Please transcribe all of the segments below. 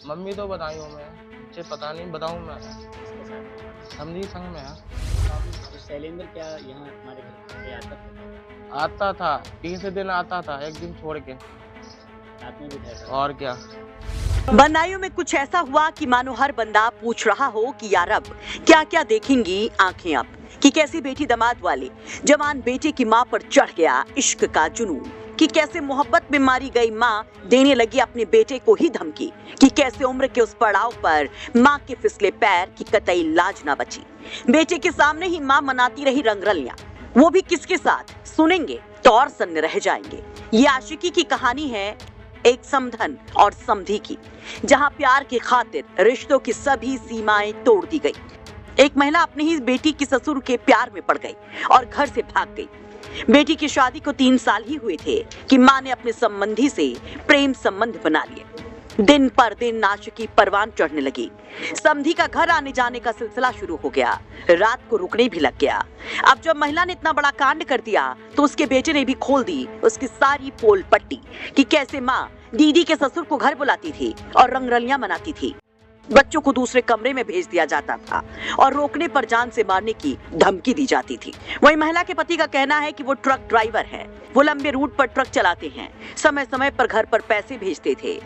Mummy तो बताई हूँ मैं, मुझे पता नहीं बताऊँ मैं। किसके साथ? समधी संग में है। तो शैलेंद्र क्या यहाँ तुम्हारे घर पे आता था क्या करता? आता था, तीसरे दिन आता था, एक दिन छोड़ के। रात में भी ठहरता था? और क्या। बंदाइयों में कुछ ऐसा हुआ कि मानो हर बंदा पूछ रहा हो कि यार अब क्या क्या देखेंगी आंखें अब, कि कैसी बेटी दामाद वाली जवान बेटे की माँ पर चढ़ गया इश्क का जुनून, कि कैसे मोहब्बत में मारी गई माँ देने लगी अपने बेटे को ही धमकी, कि कैसे उम्र के उस पड़ाव पर माँ के फिसले पैर की कतई लाज ना बची। बेटे के सामने ही माँ मनाती रही रंगरलियां, वो भी किसके साथ, सुनेंगे तो और सन्न रह जाएंगे। ये आशिकी की कहानी है एक समधन और समधी की, जहां प्यार की खातिर रिश्तों की सभी सीमाएं तोड़ दी गई। एक महिला अपनी ही बेटी के ससुर के प्यार में पड़ गई और घर से भाग गई। बेटी की शादी को 3 साल ही हुए थे कि मां ने अपने संबंधी से प्रेम संबंध बना लिए। दिन पर दिन आशिकी परवान चढ़ने लगी। समधी का घर आने जाने का सिलसिला शुरू हो गया, रात को रुकने भी लग गया। अब जब महिला ने इतना बड़ा कांड कर दिया तो उसके बेटे ने भी खोल दी उसकी सारी पोल पट्टी, कि कैसे माँ दीदी के ससुर को घर बुलाती थी और रंगरलियां मनाती थी, बच्चों को दूसरे कमरे में भेज दिया जाता था और रोकने पर जान से मारने की धमकी दी जाती थी। वही महिला के पति का कहना है कि वो ट्रक ड्राइवर है, वो लंबे रूट पर ट्रक चलाते हैं, समय समय पर घर पर पैसे भेजते थे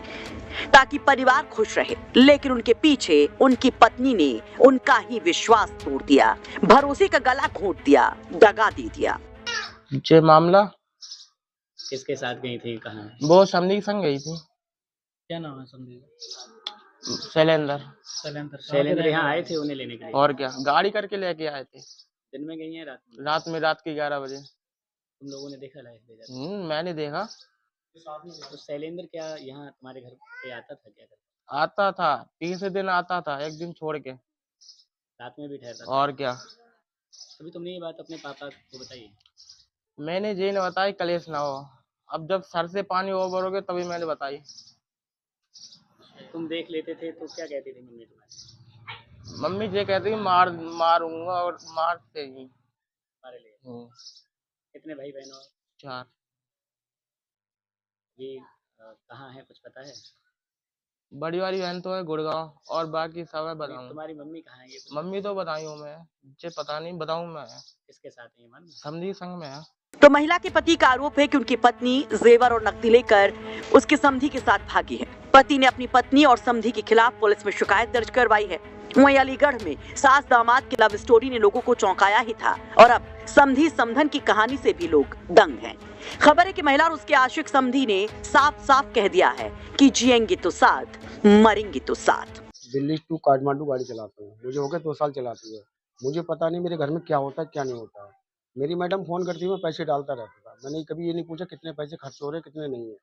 ताकि परिवार खुश रहे, लेकिन उनके पीछे उनकी पत्नी ने उनका ही विश्वास तोड़ दिया, भरोसे का गला घोंट दिया, दगा दे दिया। ये मामला किसके साथ गई थी, कहाँ? वो समधी संग गई थी। क्या नाम है समधी? शैलेंद्र। शैलेंद्र यहाँ आए थे उन्हें लेने के लिए? और क्या, गाड़ी करके लेके आए थे। दिन में गई हैं रात में? रात के 11 बजे। तुम लोगों ने देखा लाइफ ले जाते? मैंने देखा। तो शैलेंद्र क्या यहाँ तुम्हारे घर पे आता था क्या करता? आता था, तीसरे दिन आता था, एक दिन छोड़ के। रात में भी ठहरता था? और क्या। अभी तुमने ये बात अपने पापा को बताई? मैंने जी ने बताई, कलेश ना हो। अब जब सर से पानी ओवर हो गया तभी मैंने बताई। तुम देख लेते थे तो क्या कहती थी मम्मी तुम्हारी? मम्मी ये कहती मारूंगा और मारते ही। तुम्हारे लिए? कितने भाई बहन हो? 4। ये कहाँ है कुछ पता है? बड़ी वाली बहन तो है गुड़गांव और बाकी सब है बताऊं। तुम्हारी मम्मी कहाँ है ये कुछ? मम्मी तो बताई हूँ मैं, मुझे पता नहीं बताऊं मैं। किसके साथ है ये मालूम? समधी संग में है। तो महिला के पति का आरोप है कि उनकी पत्नी जेवर और नकदी लेकर उसके समधी के साथ भागी है। पति ने अपनी पत्नी और समधी के खिलाफ पुलिस में शिकायत दर्ज करवाई है। वहीं अलीगढ़ में सास दामाद की लव स्टोरी ने लोगों को चौंकाया ही था और अब समधी समधन की कहानी से भी लोग दंग हैं। खबर है कि महिला और उसके आशिक समधी ने साफ साफ कह दिया है कि जिएंगे तो साथ, मरेंगे तो साथ। दिल्ली टू काठमांडू गाड़ी चलाता हूँ, मुझे हो गए 2 साल चलाती है। मुझे पता नहीं मेरे घर में क्या होता है क्या नहीं होता है। मेरी मैडम फ़ोन करती है, मैं पैसे डालता रहता था। मैंने कभी ये नहीं पूछा कितने पैसे खर्च हो रहे हैं कितने नहीं है।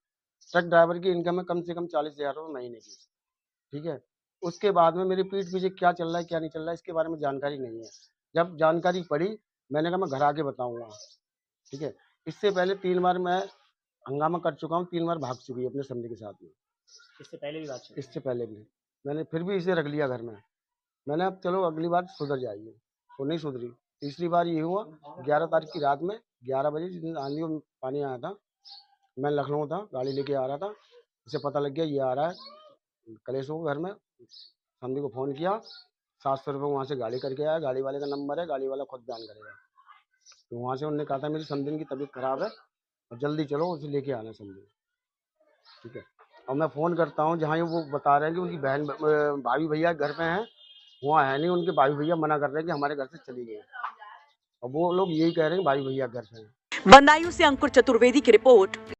ट्रक ड्राइवर की इनकम है कम से कम 40,000 रुपये महीने की, ठीक है। उसके बाद में मेरी पीठ पीछे क्या चल रहा है क्या नहीं चल रहा है इसके बारे में जानकारी नहीं है। जब जानकारी पड़ी मैंने कहा मैं घर आके बताऊँगा, ठीक है। इससे पहले 3 बार मैं हंगामा कर चुका हूँ, 3 बार भाग चुकी है अपने समधी के साथ में। इससे पहले भी बात हुई? इससे पहले भी मैंने फिर भी इसे रख लिया घर में। मैंने अब चलो अगली बार सुधर जाएगी, वो नहीं सुधरी। तीसरी बार ये हुआ 11 तारीख की रात में 11 बजे जिस दिन आंधी और पानी आया था, मैं लखनऊ था, गाड़ी लेके आ रहा था। उसे पता लग गया ये आ रहा है कलेश हो घर में। समधी को फ़ोन किया, 700 रुपये वहाँ से गाड़ी करके आया। गाड़ी वाले का नंबर है, गाड़ी वाला खुद बयान करेगा। तो वहाँ से उन्होंने कहा था मेरी समधी की तबीयत ख़राब है और जल्दी चलो उसे लेके आना समधी, ठीक है। और मैं फ़ोन करता हूँ जहाँ वो बता रहे हैं कि उनकी बहन भाभी भैया घर पे हैं, वहाँ है नहीं। उनके भाई भैया मना कर रहे हैं कि हमारे घर से चली गई और वो लोग यही कह रहे हैं भाई भैया घर पे हैं। बंदायूं से अंकुर चतुर्वेदी की रिपोर्ट।